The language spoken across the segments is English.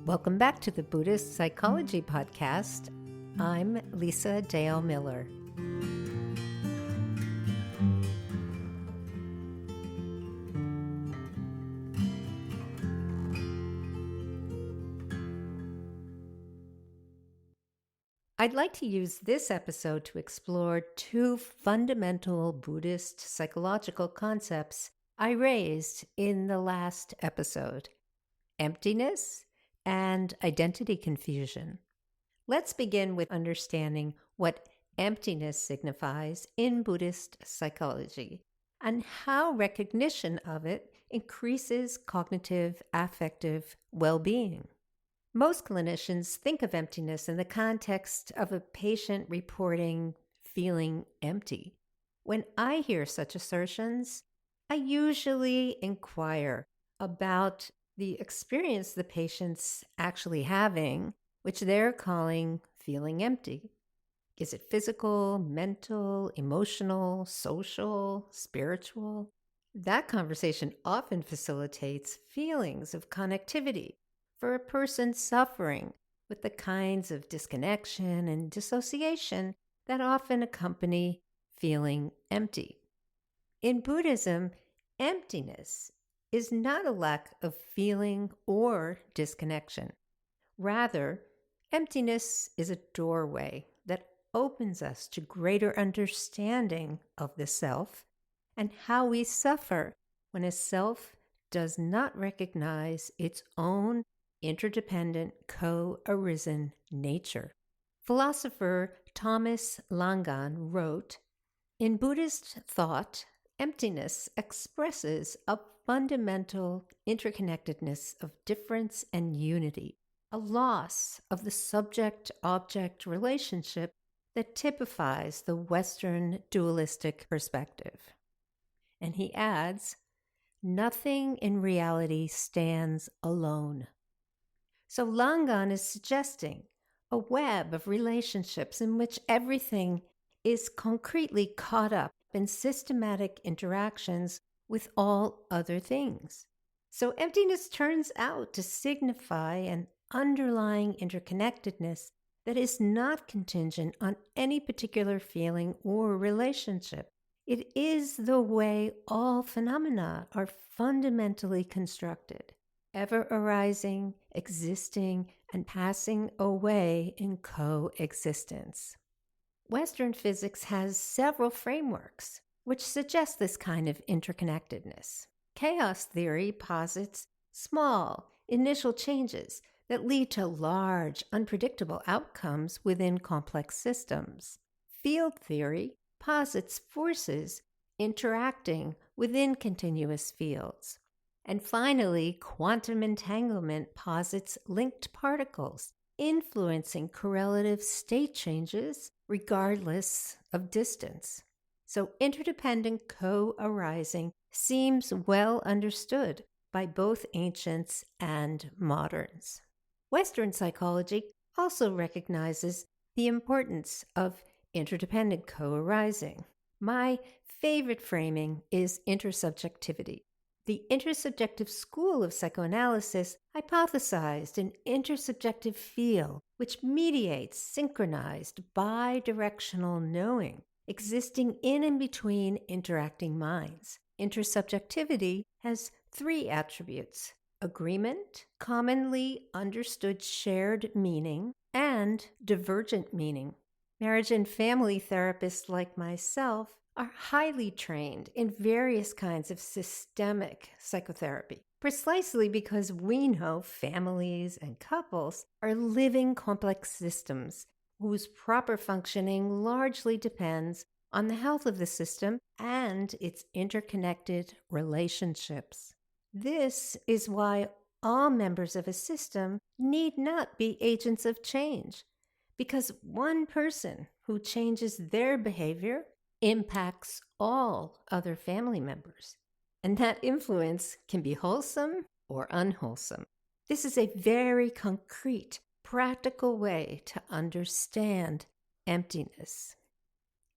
Welcome back to the Buddhist Psychology Podcast. I'm Lisa Dale Miller. I'd like to use this episode to explore two fundamental Buddhist psychological concepts I raised in the last episode: emptiness and identity confusion. Let's begin with understanding what emptiness signifies in Buddhist psychology and how recognition of it increases cognitive, affective well-being. Most clinicians think of emptiness in the context of a patient reporting feeling empty. When I hear such assertions, I usually inquire about the experience the patient's actually having, which they're calling feeling empty. Is it physical, mental, emotional, social, spiritual? That conversation often facilitates feelings of connectivity for a person suffering with the kinds of disconnection and dissociation that often accompany feeling empty. In Buddhism, emptiness is not a lack of feeling or disconnection. Rather, emptiness is a doorway that opens us to greater understanding of the self and how we suffer when a self does not recognize its own interdependent, co-arisen nature. Philosopher Thomas Langan wrote, "In Buddhist thought, emptiness expresses a fundamental interconnectedness of difference and unity, a loss of the subject-object relationship that typifies the Western dualistic perspective." And he adds, "Nothing in reality stands alone." So Langan is suggesting a web of relationships in which everything is concretely caught up in systematic interactions with all other things. So emptiness turns out to signify an underlying interconnectedness that is not contingent on any particular feeling or relationship. It is the way all phenomena are fundamentally constructed, ever arising, existing, and passing away in coexistence. Western physics has several frameworks which suggest this kind of interconnectedness. Chaos theory posits small, initial changes that lead to large, unpredictable outcomes within complex systems. Field theory posits forces interacting within continuous fields. And finally, quantum entanglement posits linked particles influencing correlative state changes regardless of distance. So interdependent co-arising seems well understood by both ancients and moderns. Western psychology also recognizes the importance of interdependent co-arising. My favorite framing is intersubjectivity. The intersubjective school of psychoanalysis hypothesized an intersubjective field which mediates synchronized bidirectional knowing existing in and between interacting minds. Intersubjectivity has three attributes: agreement, commonly understood shared meaning, and divergent meaning. Marriage and family therapists like myself are highly trained in various kinds of systemic psychotherapy, precisely because we know families and couples are living complex systems whose proper functioning largely depends on the health of the system and its interconnected relationships. This is why all members of a system need not be agents of change, because one person who changes their behavior impacts all other family members, and that influence can be wholesome or unwholesome. This is a very concrete, practical way to understand emptiness.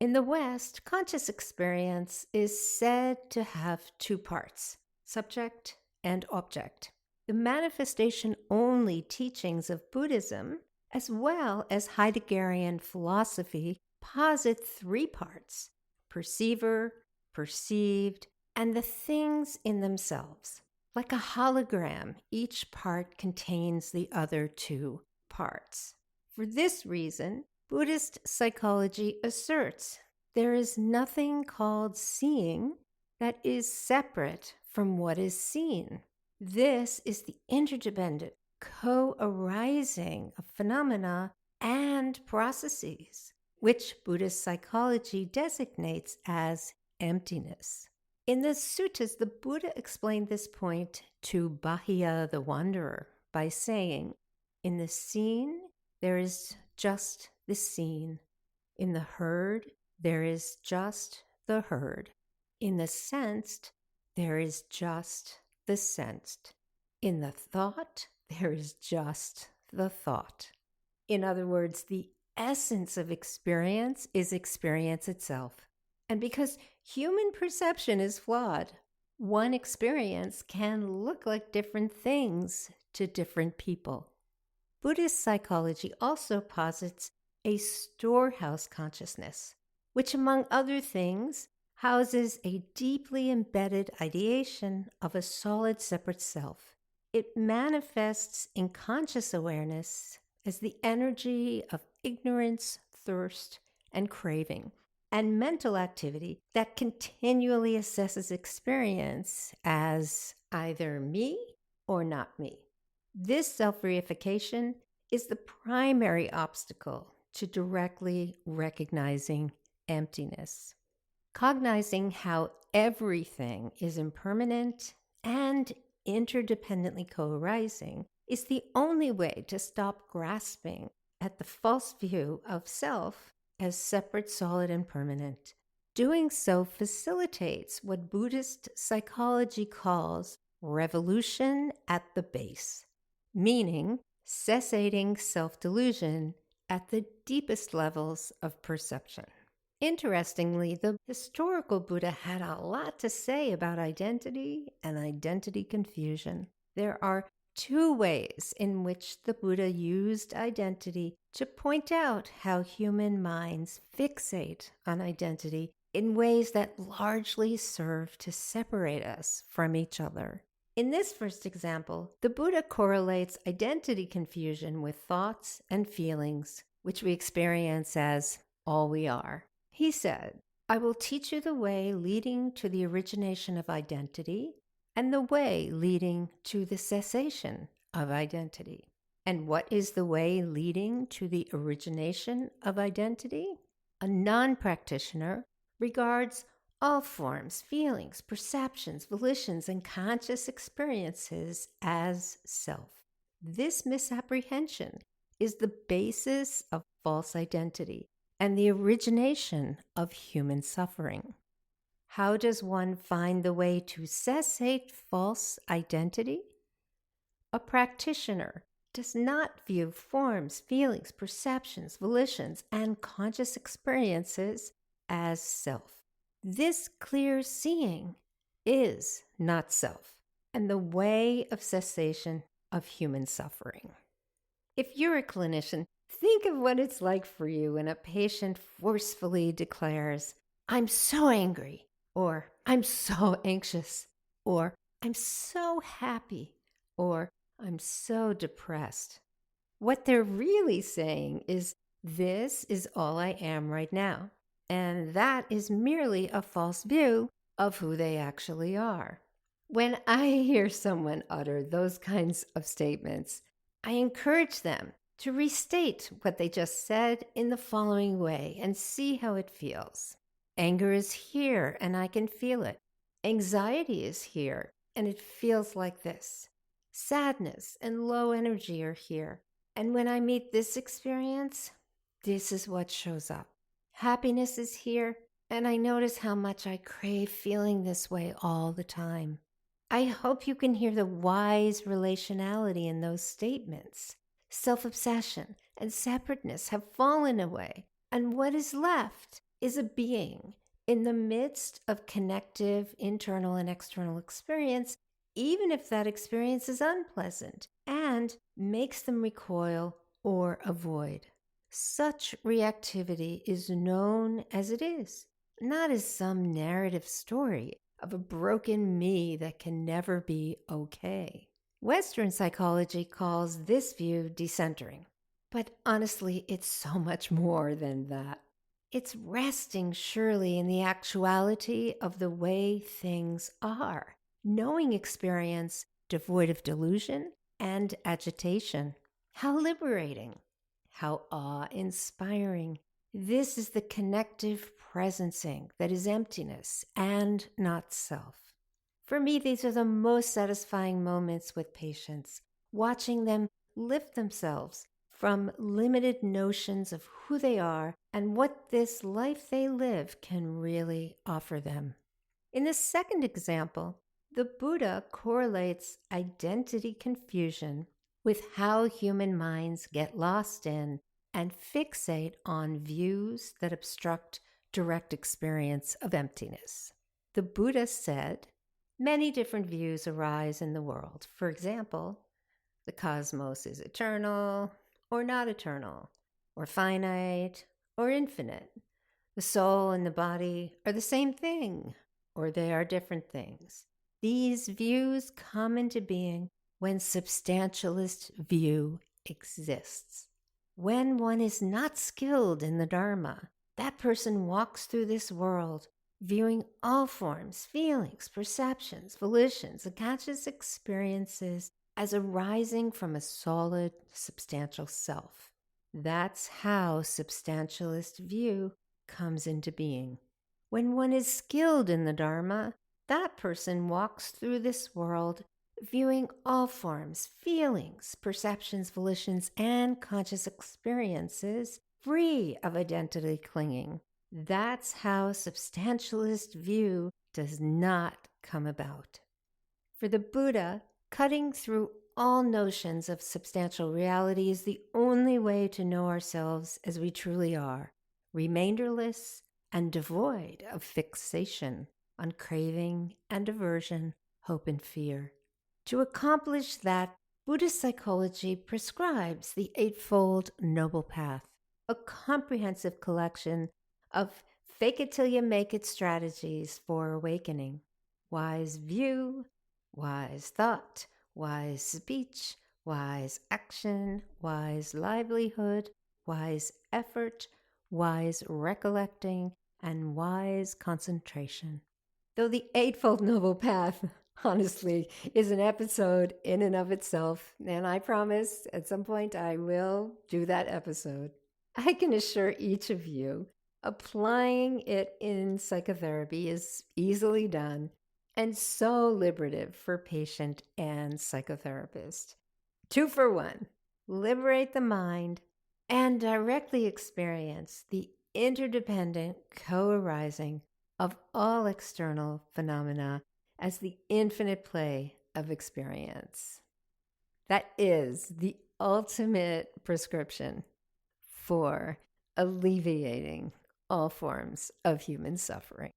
In the West, conscious experience is said to have two parts: subject and object. the manifestation-only teachings of Buddhism, as well as Heideggerian philosophy, posit three parts: perceiver, perceived, and the things in themselves. Like a hologram, each part contains the other two parts. For this reason, Buddhist psychology asserts there is nothing called seeing that is separate from what is seen. This is the interdependent co-arising of phenomena and processes, which Buddhist psychology designates as emptiness. In the suttas, the Buddha explained this point to Bahia the wanderer by saying, "In the seen, there is just the seen. In the heard, there is just the heard. In the sensed, there is just the sensed. In the thought, there is just the thought." In other words, the essence of experience is experience itself. And because human perception is flawed, one experience can look like different things to different people. Buddhist psychology also posits a storehouse consciousness, which, among other things, houses a deeply embedded ideation of a solid separate self. It manifests in conscious awareness as the energy of ignorance, thirst, and craving, and mental activity that continually assesses experience as either me or not me. This self-reification is the primary obstacle to directly recognizing emptiness. Cognizing how everything is impermanent and interdependently co-arising is the only way to stop grasping at the false view of self as separate, solid, and permanent. Doing so facilitates what Buddhist psychology calls revolution at the base, meaning cessating self-delusion at the deepest levels of perception. Interestingly, the historical Buddha had a lot to say about identity and identity confusion. There are two ways in which the Buddha used identity to point out how human minds fixate on identity in ways that largely serve to separate us from each other. In this first example, the Buddha correlates identity confusion with thoughts and feelings, which we experience as all we are. He said, "I will teach you the way leading to the origination of identity and the way leading to the cessation of identity." And what is the way leading to the origination of identity? A non-practitioner regards all forms, feelings, perceptions, volitions, and conscious experiences as self. This misapprehension is the basis of false identity and the origination of human suffering. How does one find the way to cessate false identity? A practitioner does not view forms, feelings, perceptions, volitions, and conscious experiences as self. This clear seeing is not self and the way of cessation of human suffering. If you're a clinician, think of what it's like for you when a patient forcefully declares, "I'm so angry," or "I'm so anxious," or "I'm so happy," or "I'm so depressed." What they're really saying is, "This is all I am right now." And that is merely a false view of who they actually are. When I hear someone utter those kinds of statements, I encourage them to restate what they just said in the following way and see how it feels. Anger is here and I can feel it. Anxiety is here and it feels like this. Sadness and low energy are here. And when I meet this experience, this is what shows up. Happiness is here, and I notice how much I crave feeling this way all the time. I hope you can hear the wise relationality in those statements. Self-obsession and separateness have fallen away, and what is left is a being in the midst of connective internal and external experience even if that experience is unpleasant, and makes them recoil or avoid. Such reactivity is known as it is, not as some narrative story of a broken me that can never be okay. Western psychology calls this view decentering, but honestly, it's so much more than that. It's resting surely in the actuality of the way things are, knowing experience devoid of delusion and agitation. How liberating, how awe-inspiring. This is the connective presencing that is emptiness and not self. For me, these are the most satisfying moments with patients, watching them lift themselves from limited notions of who they are and what this life they live can really offer them. In the second example, the Buddha correlates identity confusion with how human minds get lost in and fixate on views that obstruct direct experience of emptiness. The Buddha said, many different views arise in the world. For example, the cosmos is eternal or not eternal, or finite or infinite. The soul and the body are the same thing, or they are different things. These views come into being when substantialist view exists. When one is not skilled in the Dharma, that person walks through this world viewing all forms, feelings, perceptions, volitions, and conscious experiences as arising from a solid, substantial self. That's how substantialist view comes into being. When one is skilled in the Dharma, that person walks through this world viewing all forms, feelings, perceptions, volitions, and conscious experiences free of identity clinging. That's how substantialist view does not come about. For the Buddha, cutting through all notions of substantial reality is the only way to know ourselves as we truly are, remainderless and devoid of fixation on craving and aversion, hope and fear. To accomplish that, Buddhist psychology prescribes the Eightfold Noble Path, a comprehensive collection of fake it till you make it strategies for awakening. Wise view, wise thought, wise speech, wise action, wise livelihood, wise effort, wise recollecting, and wise concentration. Though the Eightfold Noble Path, honestly, is an episode in and of itself, and I promise at some point I will do that episode, I can assure each of you applying it in psychotherapy is easily done and so liberative for patient and psychotherapist. 2 for 1. Liberate the mind and directly experience the interdependent co-arising of all external phenomena as the infinite play of experience. That is the ultimate prescription for alleviating all forms of human suffering.